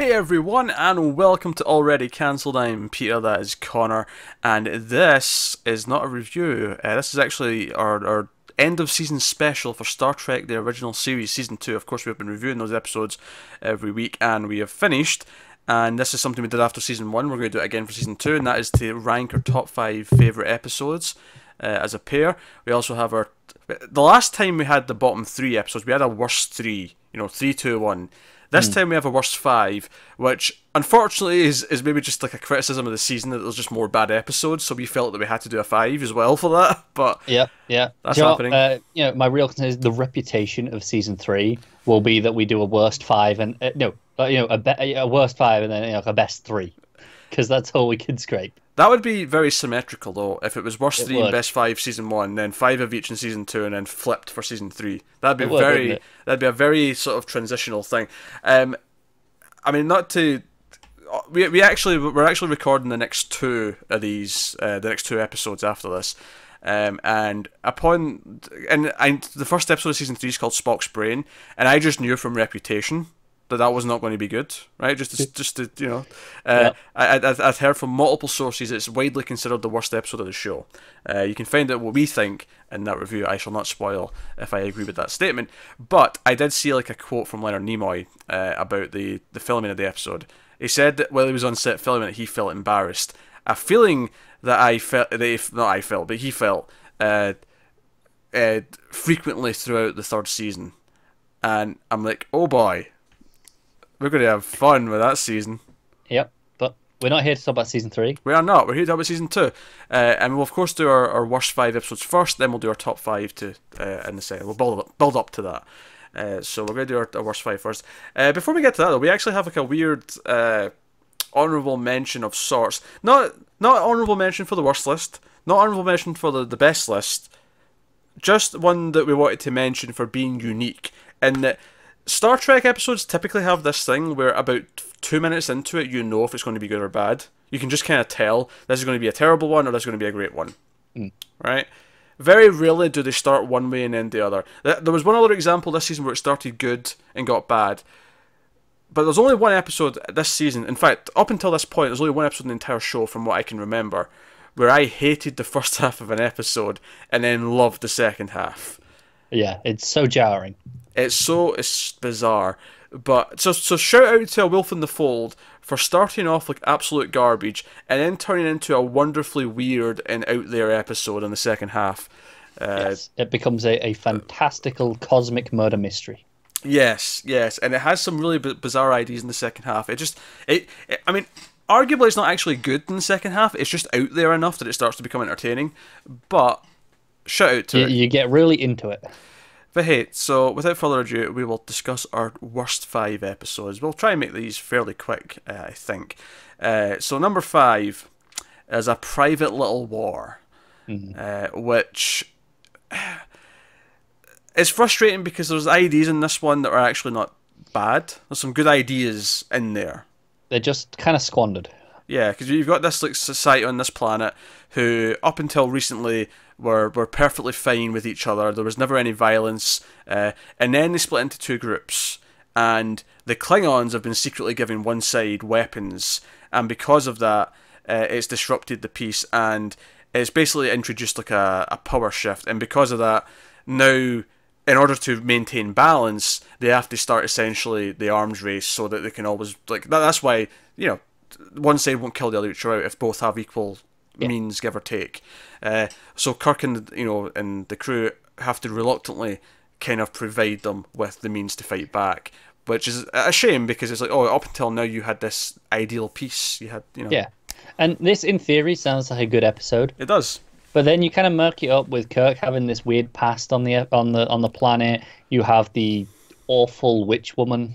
Hey everyone, and welcome to Already Cancelled. I'm Peter, that is Connor, and this is not a review. This is actually our end of season special for Star Trek: The Original Series Season 2. Of course, we've been reviewing those episodes every week, and we have finished. And this is something we did after Season 1. We're going to do it again for Season 2, and that is to rank our top 5 favourite episodes as a pair. We also have our... The last time we had the bottom 3 episodes, we had a worst 3. 3, 2, 1. This time we have a worst 5, which unfortunately is maybe just like a criticism of the season that there's just more bad episodes, so we felt that we had to do a 5 as well for that. But yeah, that's happening. My real concern is the reputation of season 3 will be that we do a worst 5 and a worst 5 and then a best 3, because that's all we can scrape. That would be very symmetrical, though, if it was worst 3 would. and best 5 season 1, then 5 of each in season 2, and then flipped for season 3. That'd be that'd be a very sort of transitional thing. I mean, not to... We're actually recording the next 2 of these, the next 2 episodes after this. The first episode of season 3 is called Spock's Brain, and I just knew from reputation that was not going to be good, right? I've heard from multiple sources it's widely considered the worst episode of the show. You can find out what we think in that review. I shall not spoil if I agree with that statement, but I did see like a quote from Leonard Nimoy about the filming of the episode. He said that while he was on set filming it, he felt embarrassed. A feeling that he felt frequently throughout the 3rd season. And I'm like, oh boy, we're going to have fun with that season. Yep, but we're not here to talk about season 3. We are not. We're here to talk about season 2. And we'll, of course, do our worst 5 episodes first, then we'll do our top 5 in the second. We'll build up to that. So we're going to do our worst 5 first. Before we get to that, though, we actually have like a weird honourable mention of sorts. Not honourable mention for the worst list, not honourable mention for the best list, just one that we wanted to mention for being unique, in that Star Trek episodes typically have this thing where about 2 minutes into it, you know if it's going to be good or bad. You can just kind of tell this is going to be a terrible one or this is going to be a great one. Right? Very rarely do they start one way and end the other. There was one other example this season where it started good and got bad. But there's only one episode this season. In fact, up until this point, there's only one episode in the entire show from what I can remember where I hated the first half of an episode and then loved the second half. Yeah, it's so jarring. It's bizarre. But so shout out to A Wolf in the Fold for starting off like absolute garbage and then turning into a wonderfully weird and out there episode in the second half. Yes, it becomes a fantastical cosmic murder mystery. Yes, and it has some really bizarre ideas in the second half. I mean, arguably it's not actually good in the second half. It's just out there enough that it starts to become entertaining. But shout out to it. You get really into it. But hey, so without further ado, we will discuss our worst 5 episodes. We'll try and make these fairly quick, I think. So number 5 is A Private Little War, which is frustrating because there's ideas in this one that are actually not bad. There's some good ideas in there. They're just kind of squandered. Yeah, because you've got this like society on this planet who, up until recently, were perfectly fine with each other. There was never any violence. And then they split into 2 groups. And the Klingons have been secretly giving one side weapons. And because of that, it's disrupted the peace. And it's basically introduced like a power shift. And because of that, now, in order to maintain balance, they have to start essentially the arms race so that they can always... That's why, one side won't kill the other each other if both have equal means, give or take. So Kirk and the crew have to reluctantly kind of provide them with the means to fight back, which is a shame because it's like, oh, up until now you had this ideal peace. You had, Yeah, and this in theory sounds like a good episode. It does. But then you kind of murk it up with Kirk having this weird past on the planet. You have the awful witch woman.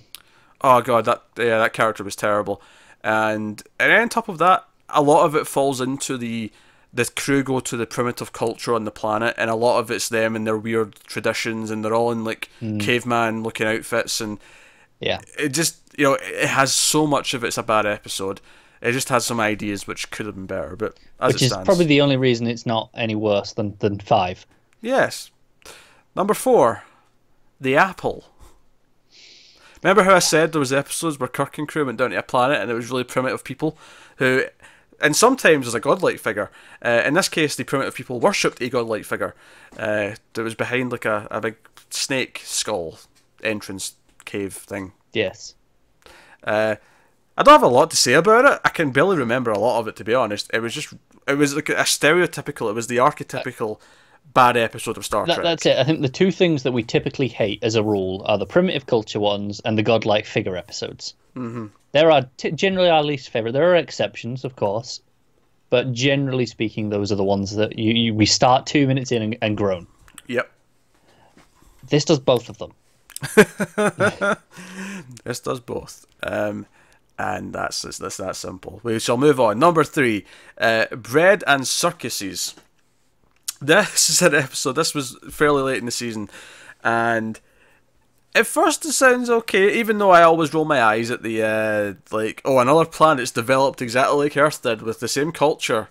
Oh god, that character was terrible. And then on top of that, a lot of it falls into the crew go to the primitive culture on the planet, and a lot of it's them and their weird traditions, and they're all in like caveman looking outfits, and it just it has so much of it's a bad episode. It just has some ideas which could have been better, but which is probably the only reason it's not any worse than 5. Yes. Number 4, The Apple. Remember how I said there was episodes where Kirk and crew went down to a planet and it was really primitive people who, and sometimes there's a godlike figure. In this case, the primitive people worshipped a godlike figure that was behind like a big snake skull entrance cave thing. Yes. I don't have a lot to say about it. I can barely remember a lot of it, to be honest. It was like a stereotypical, it was the archetypical bad episode of Star Trek. That's it. I think the two things that we typically hate as a rule are the primitive culture ones and the godlike figure episodes. Mm-hmm. There are generally our least favorite. There are exceptions, of course, but generally speaking, those are the ones that we start 2 minutes in and groan. Yep. This does both of them. This does both. And that's that simple. We shall move on. Number 3, Bread and Circuses. This is an episode. This was fairly late in the season, and at first it sounds okay. Even though I always roll my eyes at the another planet's developed exactly like Earth did with the same culture.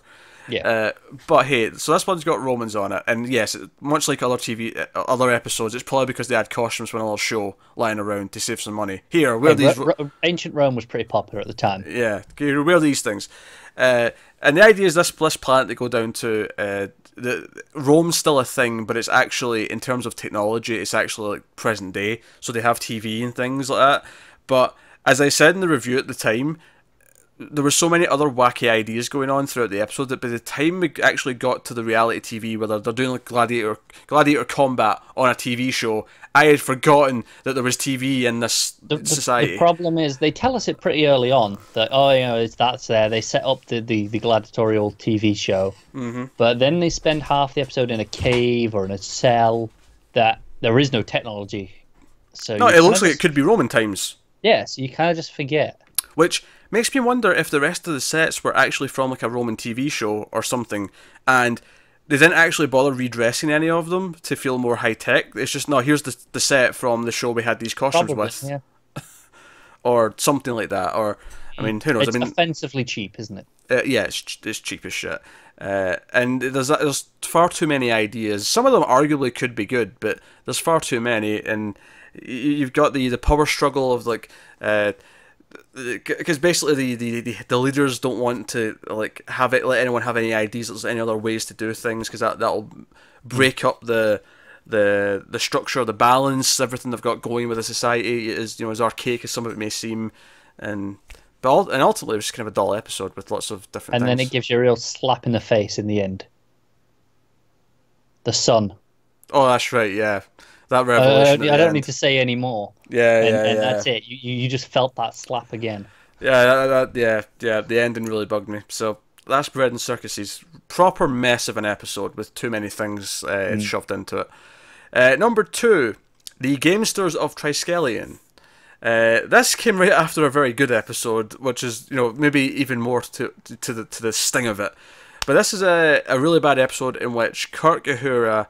Yeah. But hey, so this one's got Romans on it, and yes, much like other episodes, it's probably because they had costumes from another show lying around to save some money. Here, where these ancient Rome was pretty popular at the time. Yeah, wear these things, and the idea is this planet they go down to. Rome's still a thing, but it's actually, in terms of technology, it's actually like present day. So they have TV and things like that. But as I said in the review at the time, there were so many other wacky ideas going on throughout the episode that by the time we actually got to the reality TV where they're doing like gladiator combat on a TV show, I had forgotten that there was TV in this society. The problem is they tell us it pretty early on that that's there. They set up the gladiatorial TV show, but then they spend half the episode in a cave or in a cell that there is no technology. So no, it looks like it could be Roman times. Yeah, so you kind of just forget. Which makes me wonder if the rest of the sets were actually from like a Roman TV show or something, and they didn't actually bother redressing any of them to feel more high tech. It's just, no, here's the set from the show we had these costumes with, yeah. Or something like that. Or I mean, who knows? It's offensively cheap, isn't it? Yeah, it's cheap as shit. And there's far too many ideas. Some of them arguably could be good, but there's far too many. And you've got the power struggle of like. Because basically the leaders don't want to like let anyone have any ideas. There's any other ways to do things because that'll break up the structure, the balance, everything they've got going with the society is as archaic as some of it may seem, and ultimately it was just kind of a dull episode with lots of different. And things. Then it gives you a real slap in the face in the end. The sun. Oh, that's right. Yeah. That revelation. I don't need to say any more. Yeah, and that's it. You just felt that slap again. Yeah, the ending really bugged me. So that's Bread and Circuses. Proper mess of an episode with too many things shoved into it. Number 2, The Gamesters of Triskelion. This came right after a very good episode, which is maybe even more to the sting of it. But this is a really bad episode in which Kirk, Uhura,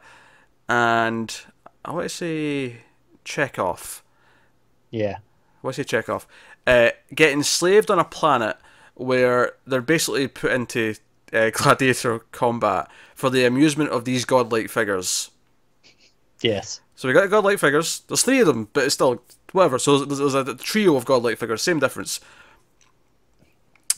and I want to say Chekhov. Yeah. I want to say Chekhov. Get enslaved on a planet where they're basically put into gladiator combat for the amusement of these godlike figures. Yes. So we got godlike figures. There's 3 of them, but it's still whatever. So there's a trio of godlike figures, same difference.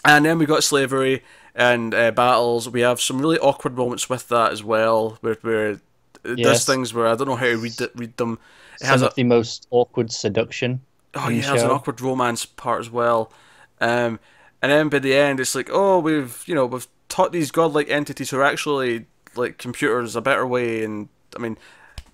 And then we got slavery and battles. We have some really awkward moments with that as well, where there's things where I don't know how to read them. It has the most awkward seduction. Oh, yeah, it has an awkward romance part as well. And then by the end, it's like, oh, we've taught these godlike entities who are actually like computers a better way. And I mean,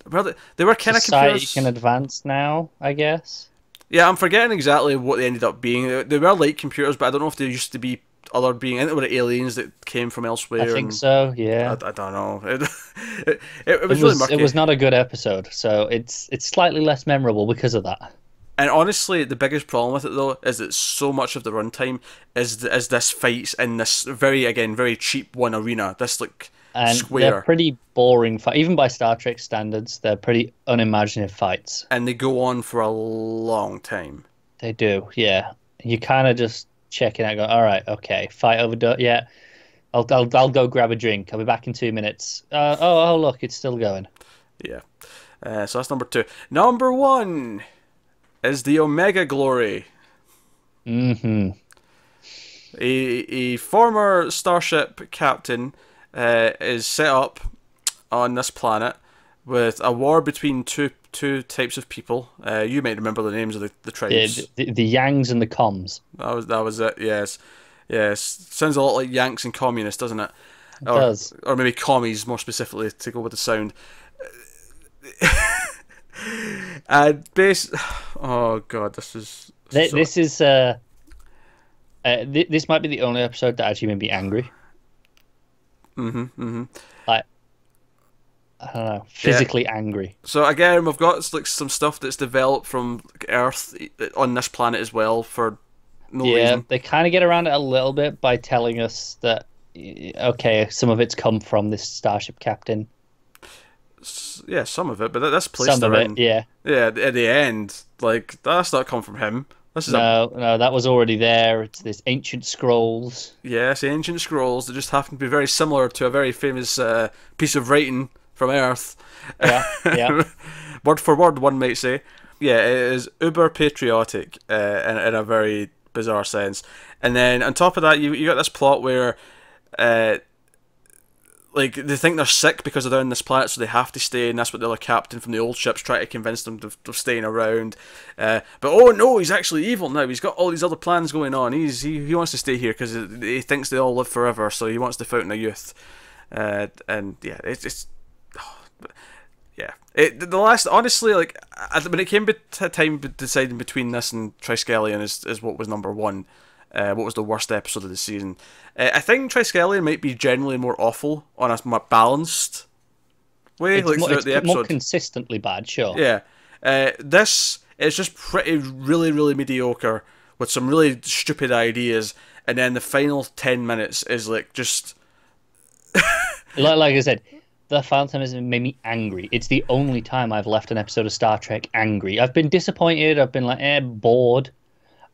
they were kind of computers. Society can advance now, I guess. Yeah, I'm forgetting exactly what they ended up being. They were like computers, but I don't know if they used to be other being. I think they were aliens that came from elsewhere. I think so. Yeah. I don't know. It was really murky. It was not a good episode, so it's slightly less memorable because of that. And honestly, the biggest problem with it though is that so much of the runtime is this fights in this very cheap one arena. This like and square. They're pretty boring fight, even by Star Trek standards. They're pretty unimaginative fights, and they go on for a long time. They do, yeah. You kind of just check it out. Go, all right, okay, fight overdone. Yeah, I'll go grab a drink. I'll be back in 2 minutes. Oh, look, it's still going. Yeah. So that's number 2. Number 1. is the Omega Glory. Mm-hmm. A former Starship captain is set up on this planet with a war between two types of people. You might remember the names of the tribes. The Yangs and the Coms. That was it. Yes. Sounds a lot like Yanks and communists, doesn't it? It does. Or maybe commies, more specifically, to go with the sound. And oh god, this is. This might be the only episode that actually made me angry. Like, I don't know, physically angry. So again, we've got like some stuff that's developed from Earth on this planet as well for no reason. They kind of get around it a little bit by telling us that okay, some of it's come from this Starship captain. Yeah, some of it, but this place some of it, yeah. At the end, like that's not come from him. This is no, that was already there. It's this ancient scrolls. Yes, ancient scrolls that just happen to be very similar to a very famous piece of writing from Earth. Yeah. Word for word, one might say. Yeah, it is uber patriotic in a very bizarre sense. And then on top of that, you got this plot where, like, they think they're sick because they're on this planet, so they have to stay, and that's what the other captain from the old ships try to convince them of staying around. But oh no, he's actually evil now. He's got all these other plans going on. He wants to stay here because he thinks they all live forever, so he wants the Fountain of Youth. And yeah, it's yeah. The last, honestly, like when it came to time deciding between this and Triskelion is what was number one. What was the worst episode of the season? I think Triskelion might be generally more awful on a more balanced way, throughout the episode. More consistently bad, sure. Yeah. This is just really, really mediocre with some really stupid ideas, and then the final 10 minutes is like just. like I said, the final 10 minutes made me angry. It's the only time I've left an episode of Star Trek angry. I've been disappointed. I've been like bored.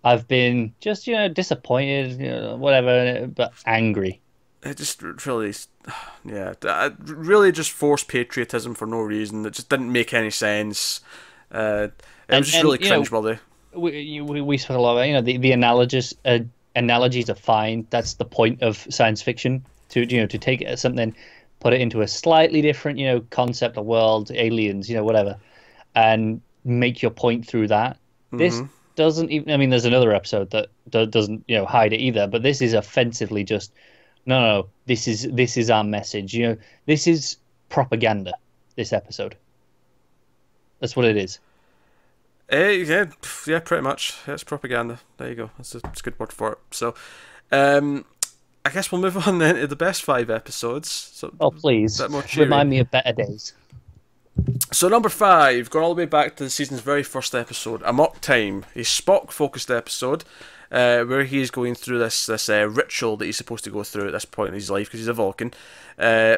I've been just, disappointed, whatever, but angry. It just really, really just forced patriotism for no reason. It just didn't make any sense. It was just really cringeworthy. We spoke a lot about, the analogies are fine. That's the point of science fiction, to take something, put it into a slightly different, concept, a world, aliens, whatever, and make your point through that. Mm-hmm. This doesn't even. I mean, there's another episode that doesn't hide it either. But this is offensively just no. This is our message. This is propaganda. This episode. That's what it is. Yeah, pretty much. It's propaganda. There you go. That's a good word for it. So, I guess we'll move on then to the best 5 episodes. So, please remind me of better days. So number 5, going all the way back to the season's very first episode, Amok Time, a Spock-focused episode where he is going through this ritual that he's supposed to go through at this point in his life because he's a Vulcan,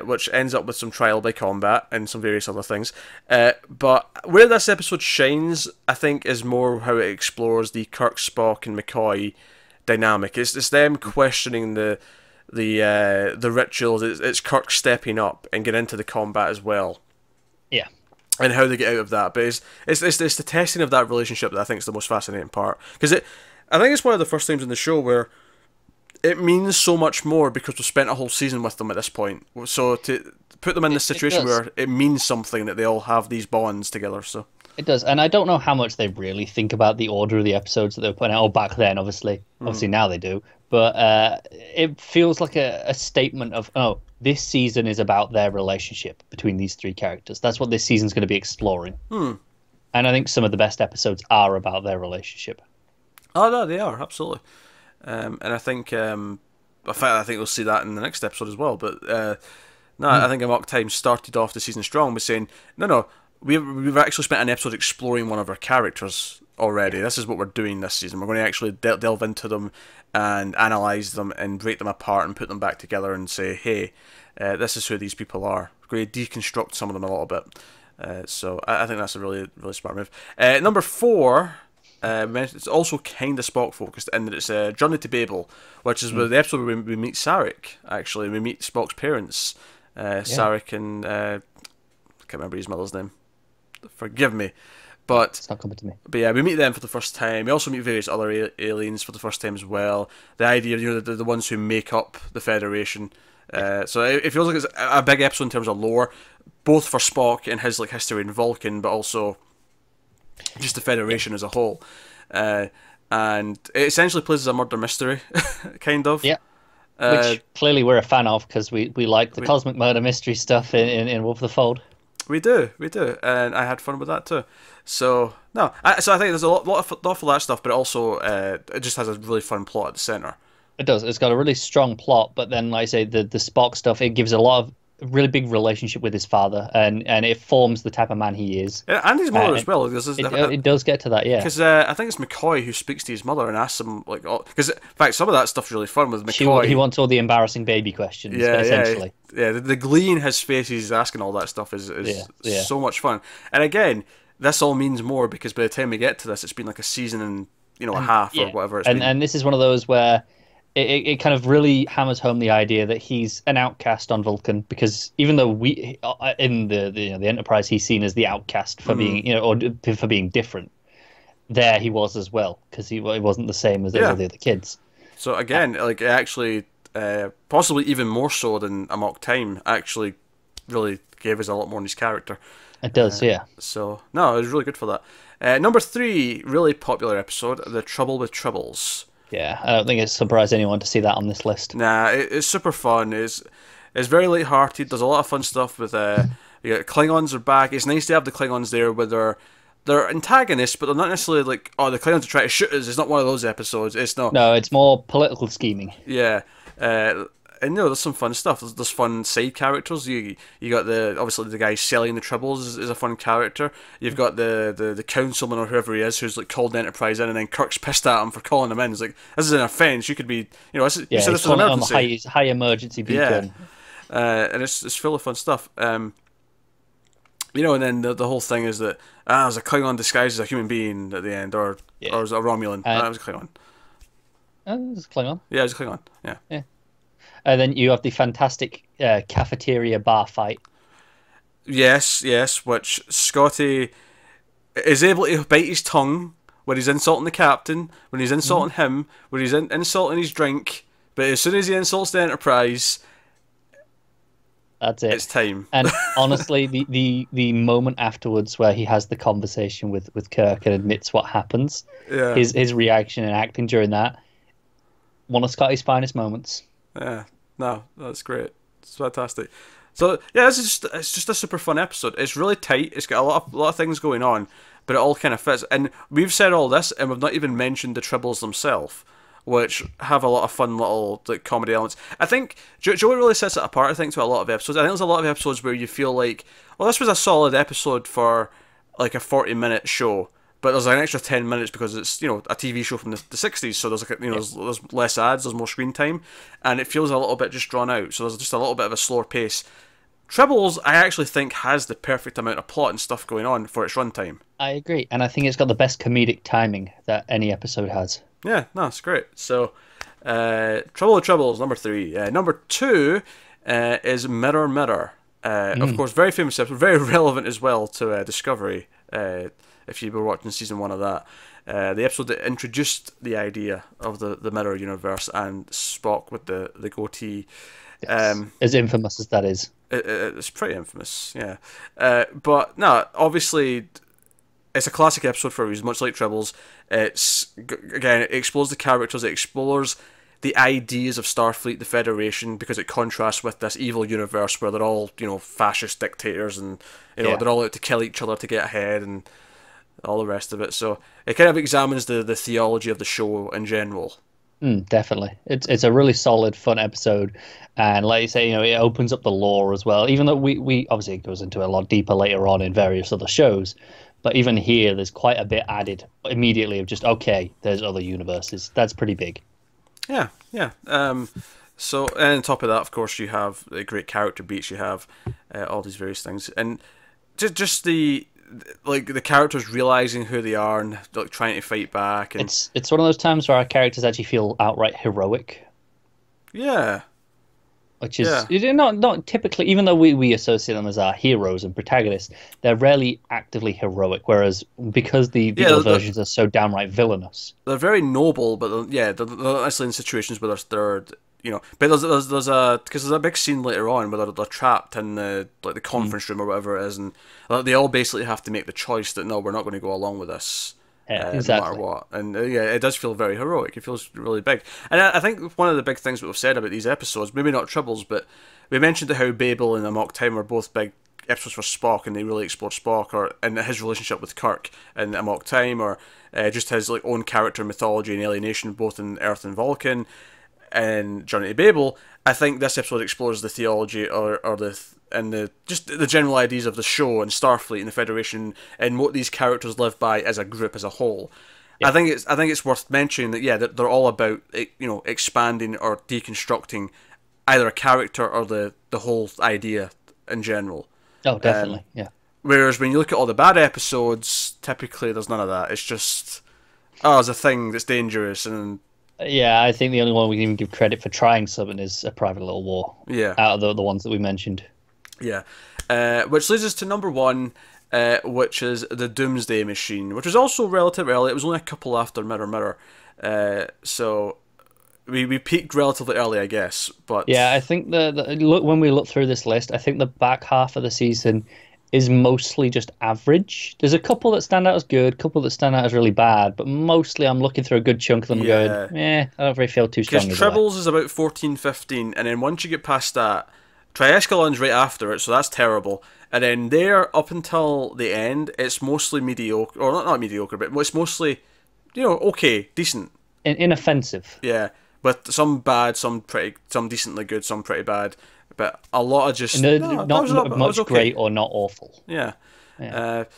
which ends up with some trial by combat and some various other things. But where this episode shines, I think, is more how it explores the Kirk, Spock, and McCoy dynamic. It's them questioning the rituals. It's Kirk stepping up and getting into the combat as well. Yeah, and how they get out of that, but it's the testing of that relationship that I think is the most fascinating part, because I think it's one of the first times in the show where it means so much more because we've spent a whole season with them at this point. So to put them in this situation where it means something that they all have these bonds together. So it does, and I don't know how much they really think about the order of the episodes that they were putting out. Back then, obviously now they do, but it feels like a statement of this season is about their relationship between these 3 characters. That's what this season's going to be exploring. And I think some of the best episodes are about their relationship. Oh, no, they are, absolutely. And I think, in fact, I think we'll see that in the next episode as well. But I think Amok Time started off the season strong by saying, no, we've actually spent an episode exploring one of our characters already. This is what we're doing this season. We're going to actually delve into them and analyse them and break them apart and put them back together and say, hey, this is who these people are. We're going to deconstruct some of them a little bit. So I think that's a really, really smart move. Number 4, it's also kind of Spock focused in that it's Journey to Babel, which is where the episode where we meet Sarek. Actually, we meet Spock's parents, Sarek and I can't remember his mother's name. Forgive me, But It's not coming to me. But yeah, we meet them for the first time. We also meet various other aliens for the first time as well. The idea, the ones who make up the Federation. So it feels like it's a big episode in terms of lore, both for Spock and his history in Vulcan, but also just the Federation as a whole. And it essentially plays as a murder mystery, kind of. Yeah. Which clearly we're a fan of because we like the cosmic murder mystery stuff in Wolf of the Fold. We do, and I had fun with that too. So I think there's a lot of that stuff, but it also it just has a really fun plot at the center. It does. It's got a really strong plot, but then, like I say, the Spock stuff, it gives a lot of really big relationship with his father, and it forms the type of man he is. Yeah, and his mother as well. It does get to that, yeah. Because I think it's McCoy who speaks to his mother and asks him because in fact some of that stuff's really fun with McCoy. He wants all the embarrassing baby questions. Essentially. Yeah. The glee in his face, he's asking all that stuff is so much fun. And again, this all means more because by the time we get to this, it's been like a season and a half or whatever. And this is one of those where it kind of really hammers home the idea that he's an outcast on Vulcan, because even though we in the Enterprise he's seen as the outcast for being or for being different, there he was as well, because he wasn't the same as all the other kids. So again, actually possibly even more so than Amok Time actually really gave us a lot more in his character. It does, yeah. So no, it was really good for that. Number 3, really popular episode, The Trouble with Tribbles. Yeah, I don't think it's surprised anyone to see that on this list. Nah, it's super fun. It's very light-hearted. There's a lot of fun stuff with you got Klingons are back. It's nice to have the Klingons there with they're antagonists, but they're not necessarily like, oh, the Klingons are trying to shoot us. It's not one of those episodes. It's not. No, it's more political scheming. Yeah. And there's some fun stuff. There's fun side characters. You got obviously the guy selling the Tribbles is a fun character. You've got the councilman or whoever he is who's called the Enterprise in, and then Kirk's pissed at him for calling him in. He's like, this is an offence. You could be, you said this is an emergency. High emergency beacon. Yeah. And it's full of fun stuff. And then the whole thing is that there's a Klingon disguised as a human being at the end, or is it a Romulan? It was a Klingon. It was a Klingon. Yeah, it was a Klingon. Yeah. And then you have the fantastic cafeteria bar fight. Yes, which Scotty is able to bite his tongue when he's insulting the captain, when he's insulting him, when he's insulting his drink, but as soon as he insults the Enterprise, that's it. It's time. And honestly, the moment afterwards where he has the conversation with Kirk and admits what happens, his reaction and acting during that, one of Scotty's finest moments. Yeah, no, that's great. It's fantastic. So yeah, it's just a super fun episode. It's really tight. It's got a lot of things going on, but it all kind of fits. And we've said all this, and we've not even mentioned the Tribbles themselves, which have a lot of fun little comedy elements. I think Joe really sets it apart. I think to a lot of episodes. I think there's a lot of episodes where you feel like, well, this was a solid episode for like a 40-minute show. But there's an extra 10 minutes because it's a TV show from the 60s, so there's there's less ads, there's more screen time, and it feels a little bit just drawn out. So there's just a little bit of a slower pace. Tribbles, I actually think, has the perfect amount of plot and stuff going on for its runtime. I agree, and I think it's got the best comedic timing that any episode has. Yeah, no, it's great. So, Trouble with Tribbles, number 3. Number 2 is Mirror Mirror. Of course, very famous episode, very relevant as well to Discovery. If you were watching season 1 of that, the episode that introduced the idea of the mirror universe and Spock with the goatee. Yes. As infamous as that is. It's pretty infamous, yeah. But no, obviously, it's a classic episode for a reason, much like Tribbles. It explores the characters, it explores the ideas of Starfleet, the Federation, because it contrasts with this evil universe where they're all, fascist dictators and, they're all out to kill each other to get ahead and all the rest of it. So it kind of examines the theology of the show in general. Definitely. It's a really solid, fun episode. And like you say, it opens up the lore as well, even though we obviously it goes into a lot deeper later on in various other shows. But even here, there's quite a bit added immediately of just, okay, there's other universes. That's pretty big. Yeah. So, and on top of that, of course, you have the great character beats. You have all these various things, and just the characters realizing who they are and trying to fight back. And it's one of those times where our characters actually feel outright heroic. Yeah. which is not typically, even though we associate them as our heroes and protagonists, they're rarely actively heroic. Whereas because the other versions are so downright villainous, they're very noble, but they're not necessarily in situations where they're but there's a big scene later on where they're trapped in the conference room or whatever it is, and they all basically have to make the choice that no, we're not going to go along with this. Exactly. No matter what, and it does feel very heroic. It feels really big, and I think one of the big things that we've said about these episodes, maybe not Tribbles, but we mentioned how Babel and Amok Time are both big episodes for Spock, and they really explore Spock and his relationship with Kirk in Amok Time, or just his own character mythology and alienation, both in Earth and Vulcan, and Journey to Babel. I think this episode explores the theology and the general ideas of the show and Starfleet and the Federation and what these characters live by as a group, as a whole. Yeah. I think it's worth mentioning that they're all about expanding or deconstructing either a character or the whole idea in general. Oh, definitely, yeah. Whereas when you look at all the bad episodes, typically there's none of that. It's just there's a thing that's dangerous. And yeah, I think the only one we can even give credit for trying something is A Private Little War. Yeah, out of the ones that we mentioned. Yeah, which leads us to number one, which is The Doomsday Machine, which was also relatively early. It was only a couple after Mirror Mirror, so we peaked relatively early, I guess. But yeah, I think when we look through this list, I think the back half of the season is mostly just average. There's a couple that stand out as good, a couple that stand out as really bad, but mostly I'm looking through a good chunk of them going, I don't really feel too strongly. Because Tribbles is about 14, 15, and then once you get past that, Triescalon's right after it, so that's terrible. And then there, up until the end, it's mostly mediocre, or not mediocre, but it's mostly, okay, decent. Inoffensive. Yeah, but some bad, some decently good, some pretty bad. But a lot of just not much okay. Great or not awful. Yeah. But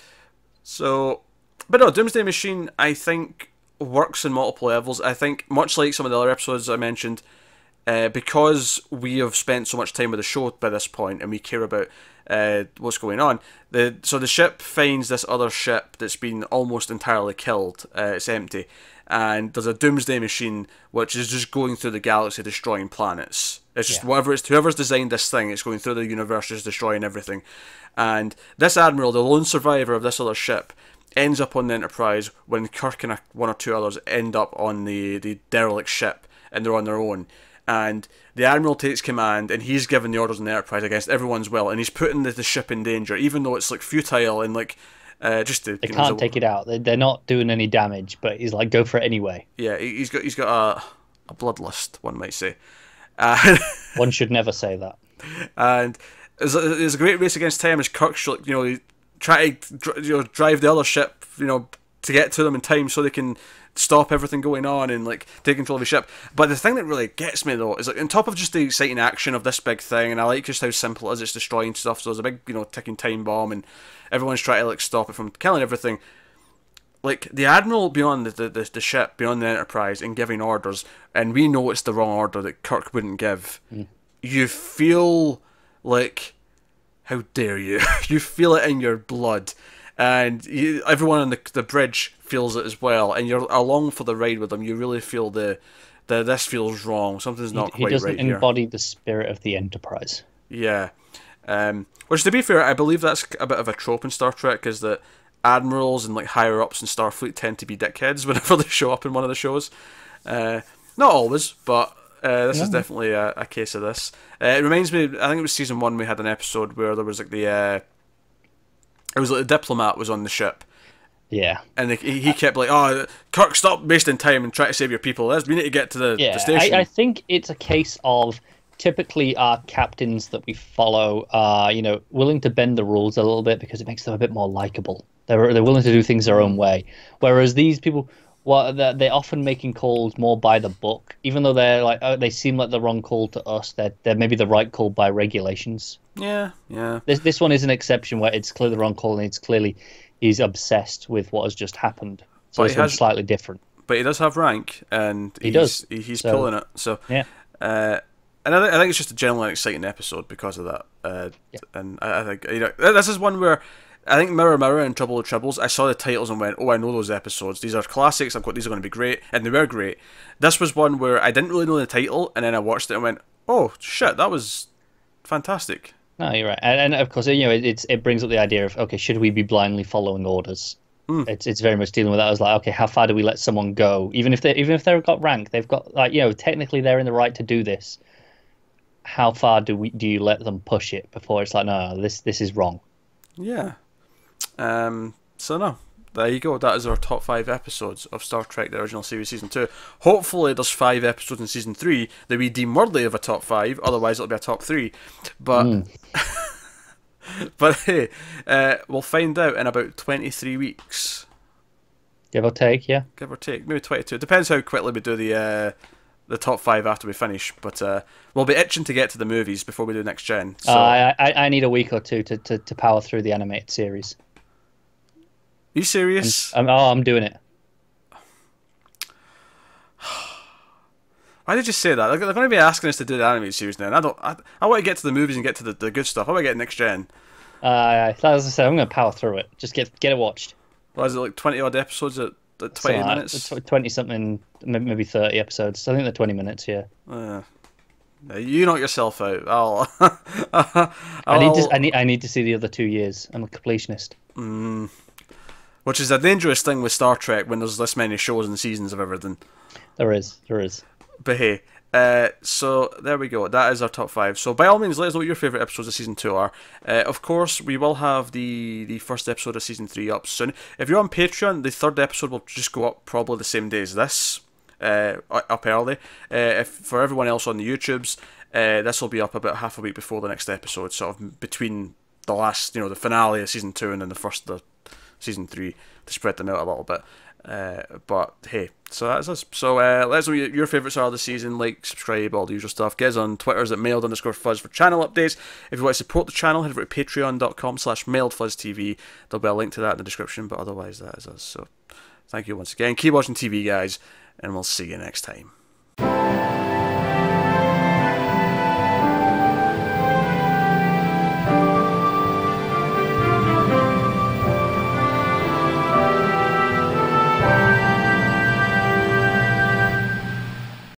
no, Doomsday Machine, I think, works on multiple levels. I think, much like some of the other episodes I mentioned, because we have spent so much time with the show by this point and we care about what's going on, so the ship finds this other ship that's been almost entirely killed. It's empty. And there's a Doomsday Machine which is just going through the galaxy destroying planets. It's just whoever's designed this thing, it's going through the universe just destroying everything. And this admiral, the lone survivor of this other ship, ends up on the Enterprise when Kirk and one or two others end up on the derelict ship and they're on their own. And the admiral takes command and he's given the orders on the Enterprise against everyone's will, and he's putting the ship in danger, even though it's futile and just to, they can't take it out. They're not doing any damage, but he's like, go for it anyway. Yeah, he's got a bloodlust, one might say. One should never say that. And there's a great race against time as Kirk, try to drive the other ship, to get to them in time so they can stop everything going on and take control of the ship. But the thing that really gets me though is on top of just the exciting action of this big thing, and I like just how simple it is, it's destroying stuff. So there's a big ticking time bomb and everyone's trying to stop it from killing everything. The admiral beyond the ship, beyond the Enterprise, and giving orders, and we know it's the wrong order that Kirk wouldn't give. You feel like, how dare you? You feel it in your blood. And everyone on the bridge feels it as well, and you're along for the ride with them. You really feel this feels wrong. Something's not quite right here. He doesn't embody the spirit of the Enterprise. Yeah. Which, to be fair, I believe that's a bit of a trope in Star Trek, is that admirals and higher-ups in Starfleet tend to be dickheads whenever they show up in one of the shows. Not always, but this is definitely a case of this. It reminds me, I think it was season 1, we had an episode where there was it was the diplomat was on the ship. Yeah. And he kept Kirk, stop wasting time and try to save your people. We need to get to the station. I think it's a case of typically our captains that we follow are, willing to bend the rules a little bit because it makes them a bit more likable. They're willing to do things their own way. Whereas these people, they're often making calls more by the book, even though they're they seem like the wrong call to us. They're maybe the right call by regulations. Yeah. This one is an exception where it's clearly the wrong call, and it's clearly he's obsessed with what has just happened. So it's slightly different. But he does have rank, and he's pulling it. So yeah. And I think it's just a generally exciting episode because of that. And I think this is one where I think Mirror Mirror and Trouble with Tribbles, I saw the titles and went, oh, I know those episodes. These are classics. These are going to be great, and they were great. This was one where I didn't really know the title, and then I watched it and went, Oh shit, that was fantastic. No, you're right, and of course, it brings up the idea of, okay, should we be blindly following orders? It's very much dealing with that. I was like, okay, how far do we let someone go, even if they've got rank, they've got, like, technically they're in the right to do this. How far do you let them push it before it's like, no, this is wrong? Yeah. So no, there you go. That is our top 5 episodes of Star Trek: The Original Series Season 2. Hopefully, there's 5 episodes in Season 3 that we deem worthy of a top 5. Otherwise, it'll be a top 3. But but hey, we'll find out in about 23 weeks. Give or take, yeah. Give or take, maybe 22. It depends how quickly we do the top 5 after we finish. But we'll be itching to get to the movies before we do next gen. So I need a week or two to power through the animated series. Are you serious? I'm doing it. Why did you say that? They're going to be asking us to do the animated series now. And I want to get to the movies and get to the good stuff. How about I get next gen? As I said, I'm going to power through it. Just get it watched. What is it, like 20 odd episodes at 20 minutes? 20 something, maybe 30 episodes. I think they're 20 minutes. Yeah. You knock yourself out. I need to see the other 2 years. I'm a completionist. Which is a dangerous thing with Star Trek when there's this many shows and seasons of everything. There is. But hey, so there we go. That is our top 5. So by all means, let us know what your favourite episodes of Season 2 are. Of course, we will have the first episode of Season 3 up soon. If you're on Patreon, the 3rd episode will just go up probably the same day as this, up early. If for everyone else on the YouTubes, this will be up about half a week before the next episode, sort of between the last, the finale of Season 2 and then the first of Season 3, to spread them out a little bit. But hey, so that's us. So let us know what your favourites are this season. Like, subscribe, all the usual stuff. Get us on Twitter's at mailed_fuzz for channel updates. If you want to support the channel, head over to patreon.com/mailedfuzztv. There'll be a link to that in the description. But otherwise, that is us. So thank you once again. Keep watching TV, guys, and we'll see you next time.